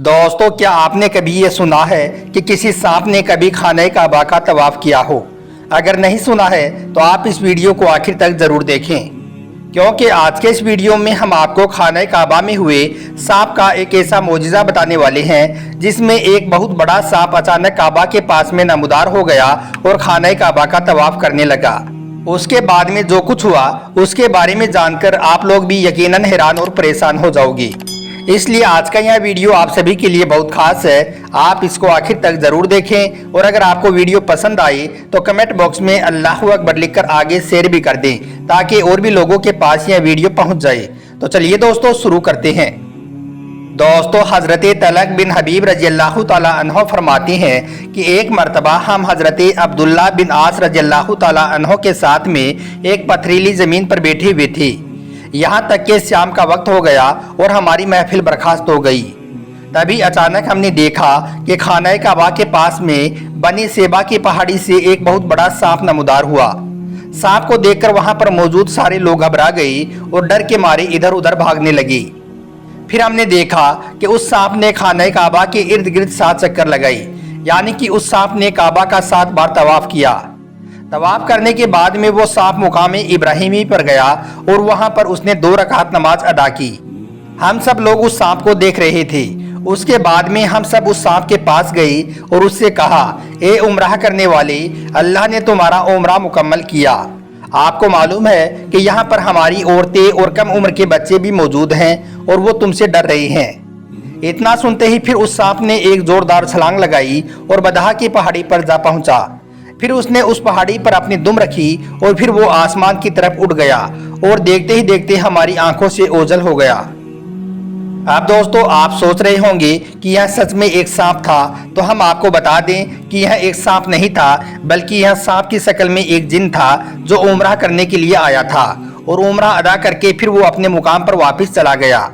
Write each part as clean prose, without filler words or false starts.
दोस्तों, क्या आपने कभी ये सुना है कि किसी सांप ने कभी खाने काबा का तवाफ किया हो? अगर नहीं सुना है तो आप इस वीडियो को आखिर तक जरूर देखें, क्योंकि आज के इस वीडियो में हम आपको खाने काबा में हुए सांप का एक ऐसा मोजिज़ा बताने वाले हैं जिसमें एक बहुत बड़ा सांप अचानक काबा के पास में नमूदार हो गया और खाने काबा का तवाफ करने लगा। उसके बाद में जो कुछ हुआ उसके बारे में जानकर आप लोग भी यकीनन हैरान और परेशान हो जाओगे। इसलिए आज का यह वीडियो आप सभी के लिए बहुत खास है, आप इसको आखिर तक जरूर देखें। और अगर आपको वीडियो पसंद आई तो कमेंट बॉक्स में अल्लाहू अकबर लिखकर आगे शेयर भी कर दें, ताकि और भी लोगों के पास यह वीडियो पहुंच जाए। तो चलिए दोस्तों, शुरू करते हैं। दोस्तों, हजरत तलक बिन हबीब रज़ियल्लाहु ताला अन्हो फरमाते हैं कि एक मरतबा हम हजरत अब्दुल्ला बिन आस रज़ियल्लाहु ताला अन्हो के साथ में एक पथरीली ज़मीन पर बैठे हुए थे। यहाँ तक कि शाम का वक्त हो गया और हमारी महफिल बर्खास्त हो गई। तभी अचानक हमने देखा कि खाना काबा के पास में बनी सेबा की पहाड़ी से एक बहुत बड़ा सांप नमूदार हुआ। सांप को देखकर वहाँ पर मौजूद सारे लोग घबरा गए और डर के मारे इधर उधर भागने लगे। फिर हमने देखा कि उस सांप ने खाना काबा के इर्द गिर्द 7 चक्कर लगाई, यानी कि उस सांप ने काबा का 7 बार तवाफ किया। तवाफ करने के बाद में वो सांप मुकाम इब्राहिमी पर गया और वहां पर उसने 2 रकात नमाज अदा की। हम सब लोग उस सांप को देख रहे थे। उसके बाद में हम सब उस सांप के पास गए और उससे कहा, ए उम्राह करने वाले, अल्लाह ने तुम्हारा उम्रा मुकम्मल किया। आपको मालूम है कि यहाँ पर हमारी औरतें और कम उम्र के बच्चे भी मौजूद हैं और वो तुमसे डर रहे हैं। इतना सुनते ही फिर उस सांप ने एक जोरदार छलांग लगाई और बदहा की पहाड़ी पर जा पहुंचा। फिर उसने उस पहाड़ी पर अपनी दुम रखी और फिर वो आसमान की तरफ उड़ गया और देखते ही देखते हमारी आंखों से ओझल हो गया। अब दोस्तों, आप सोच रहे होंगे कि यह सच में एक सांप था, तो हम आपको बता दें कि यह एक सांप नहीं था, बल्कि यह सांप की शक्ल में एक जिन था जो उम्रा करने के लिए आया था और उम्रा अदा करके फिर वो अपने मुकाम पर वापस चला गया।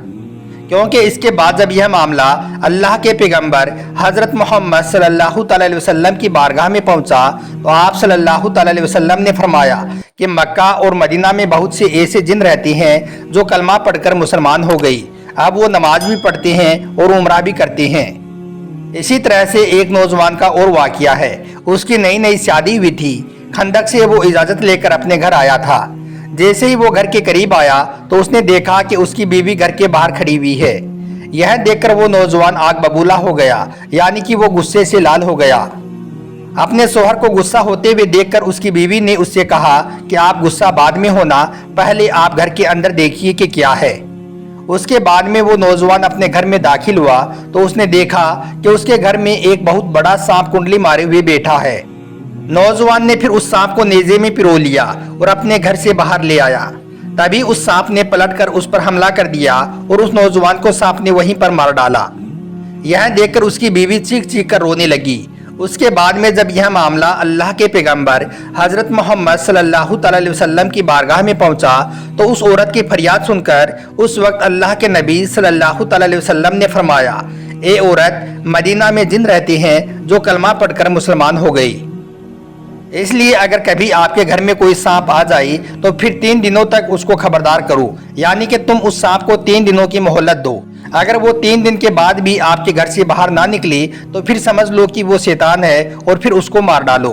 क्योंकि इसके बाद जब यह मामला अल्लाह के पैगंबर हज़रत मोहम्मद सल्लल्लाहु अलैहि वसल्लम की बारगाह में पहुंचा, तो आप सल्लल्लाहु अलैहि वसल्लम ने फरमाया कि मक्का और मदीना में बहुत से ऐसे जिन रहते हैं जो कलमा पढ़कर मुसलमान हो गई। अब वो नमाज भी पढ़ते हैं और उम्रा भी करते हैं। इसी तरह से एक नौजवान का और वाक़या है। उसकी नई नई शादी हुई थी। खंदक से वो इजाज़त लेकर अपने घर आया था। जैसे ही वो घर के करीब आया तो उसने देखा कि उसकी बीवी घर के बाहर खड़ी हुई है। यह देखकर वो नौजवान आग बबूला हो गया, यानी कि वो गुस्से से लाल हो गया। अपने शोहर को गुस्सा होते हुए देखकर उसकी बीवी ने उससे कहा कि आप गुस्सा बाद में होना, पहले आप घर के अंदर देखिए कि क्या है। उसके बाद में वो नौजवान अपने घर में दाखिल हुआ तो उसने देखा कि उसके घर में एक बहुत बड़ा सांप कुंडली मारे हुए बैठा है। नौजवान ने फिर उस सांप को नेज़े में पिरो लिया और अपने घर से बाहर ले आया। तभी उस सांप ने पलटकर उस पर हमला कर दिया और उस नौजवान को सांप ने वहीं पर मार डाला। यह देखकर उसकी बीवी चीख चीख कर रोने लगी। उसके बाद में जब यह मामला अल्लाह के पैगंबर हज़रत मोहम्मद सल्लल्लाहु अलैहि वसल्लम की बारगाह में पहुंचा, तो उस औरत की फरियाद सुनकर उस वक्त अल्लाह के नबी सल्लल्लाहु अलैहि वसल्लम ने फरमाया, ए औरत, मदीना में जिन रहते हैं जो कलमा पढ़कर मुसलमान हो गई। इसलिए अगर कभी आपके घर में कोई सांप आ जाए तो फिर 3 दिनों तक उसको खबरदार करो, यानी कि तुम उस सांप को 3 दिनों की मोहलत दो। अगर वो 3 दिन के बाद भी आपके घर से बाहर ना निकले तो फिर समझ लो कि वो शैतान है और फिर उसको मार डालो।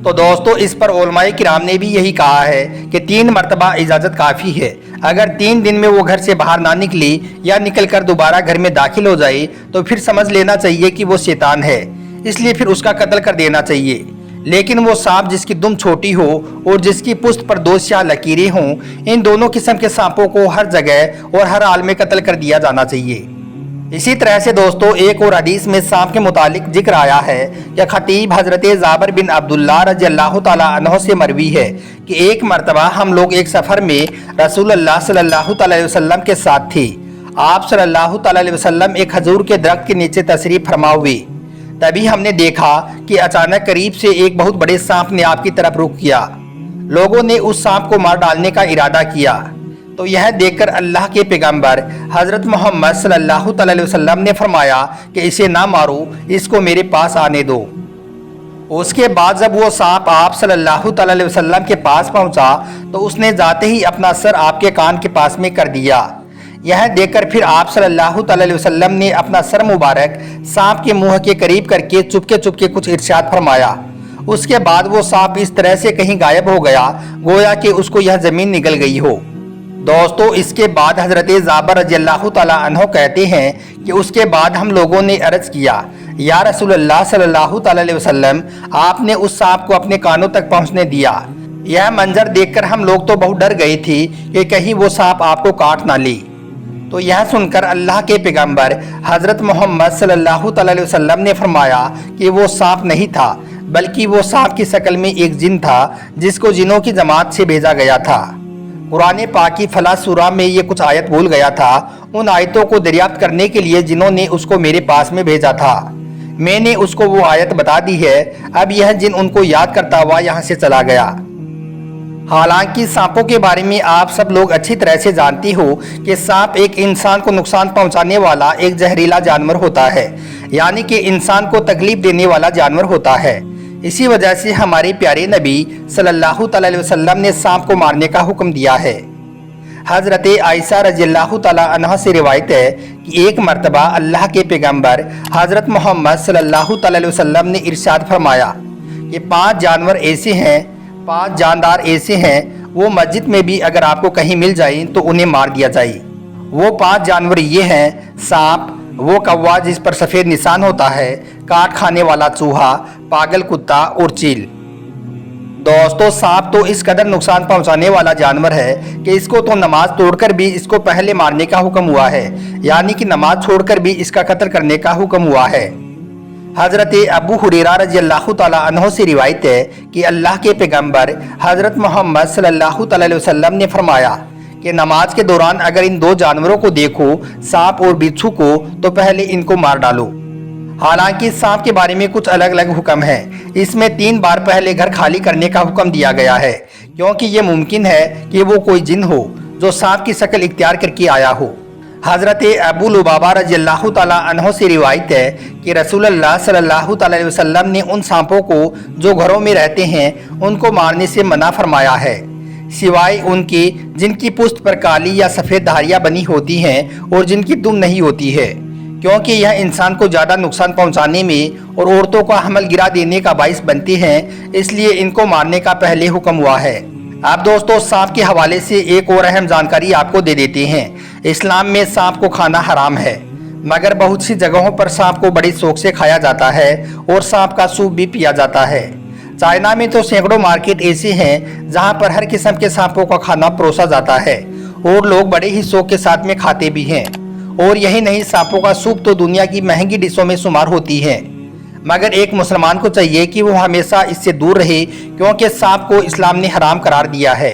तो दोस्तों, इस पर उलमाए किराम ने भी यही कहा है कि 3 मरतबा इजाज़त काफ़ी है। अगर 3 दिन में वो घर से बाहर ना निकली या निकल कर दोबारा घर में दाखिल हो जाए तो फिर समझ लेना चाहिए कि वो शैतान है, इसलिए फिर उसका कत्ल कर देना चाहिए। लेकिन वो सांप जिसकी दुम छोटी हो और जिसकी पुष्ट पर 2 स्याह लकीरें हों, इन दोनों किस्म के सांपों को हर जगह और हर हाल में कत्ल कर दिया जाना चाहिए। इसी तरह से दोस्तों, एक और हदीस में सांप के मुतालिक जिक्र आया है कि खतीब हजरत जाबिर बिन अब्दुल्ला रज़ियल्लाहु ताला अन्हो से मरवी है कि एक मरतबा हम लोग एक सफ़र में रसूलुल्लाह सल्लल्लाहु अलैहि वसल्लम के साथ थे। आप सल्लल्लाहु अलैहि वसल्लम एक खजूर के दरख्त के नीचे तशरीफ फरमा हुए। तभी हमने देखा कि अचानक करीब से एक बहुत बड़े सांप ने आपकी तरफ रुख किया। लोगों ने उस सांप को मार डालने का इरादा किया, तो यह देखकर अल्लाह के पैगंबर हज़रत मोहम्मद सल्लल्लाहु अलैहि वसल्लम ने फरमाया कि इसे ना मारो, इसको मेरे पास आने दो। उसके बाद जब वो सांप आप सल्लल्लाहु अलैहि वसल्लम के पास पहुंचा तो उसने जाते ही अपना सर आपके कान के पास में कर दिया। यह देखकर फिर आप सल्लल्लाहु अलैहि वसल्लम ने अपना सर मुबारक सांप के मुंह के करीब करके चुपके चुपके कुछ इरशाद फरमाया। उसके बाद वो सांप इस तरह से कहीं गायब हो गया गोया कि उसको यह जमीन निगल गई हो। दोस्तों, इसके बाद हजरत जाबर रज़ियल्लाहु ताला अन्हु कहते हैं कि उसके बाद हम लोगों ने अर्ज किया, या रसूलुल्लाह सल्लल्लाहु अलैहि वसल्लम, आपने उस सांप को अपने कानों तक पहुंचने दिया। यह मंजर देखकर हम लोग तो बहुत डर गए थे कि कहीं वो सांप आपको काट ना ले। तो यह सुनकर अल्लाह के पैगंबर हजरत मोहम्मद सल्लल्लाहु अलैहि वसल्लम ने फरमाया कि वो सांप नहीं था, बल्कि वो सांप की शक्ल में एक जिन था जिसको जिनों की जमात से भेजा गया था। कुरान पाक की फला सूरा में ये कुछ आयत भूल गया था। उन आयतों को दरियाफ्त करने के लिए जिन्हों ने उसको मेरे पास में भेजा था, मैंने उसको वो आयत बता दी है। अब यह जिन उनको याद करता हुआ यहाँ से चला गया। हालांकि सांपों के बारे में आप सब लोग अच्छी तरह से जानती हो कि सांप एक इंसान को नुकसान पहुंचाने वाला एक जहरीला जानवर होता है, यानी कि इंसान को तकलीफ देने वाला जानवर होता है। इसी वजह से हमारे प्यारे नबी सल्लल्लाहु अलैहि वसल्लम ने सांप को मारने का हुक्म दिया है। हजरत आयशा रज़ियल्लाहु ताला अन्हा से रिवायत है कि एक मर्तबा अल्लाह के पैगंबर हजरत मोहम्मद सल्लल्लाहु अलैहि वसल्लम ने इरशाद फरमाया कि 5 जानवर ऐसे हैं, 5 जानदार ऐसे हैं, वो मस्जिद में भी अगर आपको कहीं मिल जाए तो उन्हें मार दिया जाए। वो 5 जानवर ये हैं, सांप, वो कौवा जिस पर सफ़ेद निशान होता है, काट खाने वाला चूहा, पागल कुत्ता और चील। दोस्तों, सांप तो इस कदर नुकसान पहुंचाने वाला जानवर है कि इसको तो नमाज तोड़कर भी इसको पहले मारने का हुक्म हुआ है, यानी कि नमाज छोड़कर भी इसका कत्ल करने का हुक्म हुआ है। हजरत अबू हुरैरा रज़ियल्लाहु ताला अन्हु से रिवायत है कि अल्लाह के पैगंबर हजरत मोहम्मद सल्लल्लाहु अलैहि वसल्लम ने फरमाया कि नमाज के दौरान अगर इन 2 जानवरों को देखो, सांप और बिच्छू को, तो पहले इनको मार डालो। हालांकि सांप के बारे में कुछ अलग अलग हुक्म है। इसमें 3 बार पहले घर खाली करने का हुक्म दिया गया है, क्योंकि ये मुमकिन है कि वो कोई जिन हो जो सांप की शक्ल इख्तियार करके आया हो। हजरत अबू लुबाबा रज़ियल्लाहु ताला अन्हु से रिवायत है कि रसूलुल्लाह सल्लल्लाहु अलैहि वसल्लम ने उन सांपों को जो घरों में रहते हैं उनको मारने से मना फरमाया है, सिवाय उनकी जिनकी पुष्ट पर काली या सफ़ेद धारियाँ बनी होती हैं और जिनकी दुम नहीं होती है, क्योंकि यह इंसान को ज़्यादा नुकसान पहुंचाने में और औरतों का हमल गिरा देने का बाइस बनती हैं, इसलिए इनको मारने का पहले हुक्म हुआ है। अब दोस्तों, सांप के हवाले से एक और अहम जानकारी आपको दे देते हैं। इस्लाम में सांप को खाना हराम है, मगर बहुत सी जगहों पर सांप को बड़ी शौक से खाया जाता है और सांप का सूप भी पिया जाता है। चाइना में तो सैकड़ों मार्केट ऐसे हैं जहां पर हर किस्म के सांपों का खाना परोसा जाता है और लोग बड़े ही शौक के साथ में खाते भी हैं। और यही नहीं, सांपों का सूप तो दुनिया की महंगी डिशों में शुमार होती है, मगर एक मुसलमान को चाहिए कि वो हमेशा इससे दूर रहे, क्योंकि सांप को इस्लाम ने हराम करार दिया है।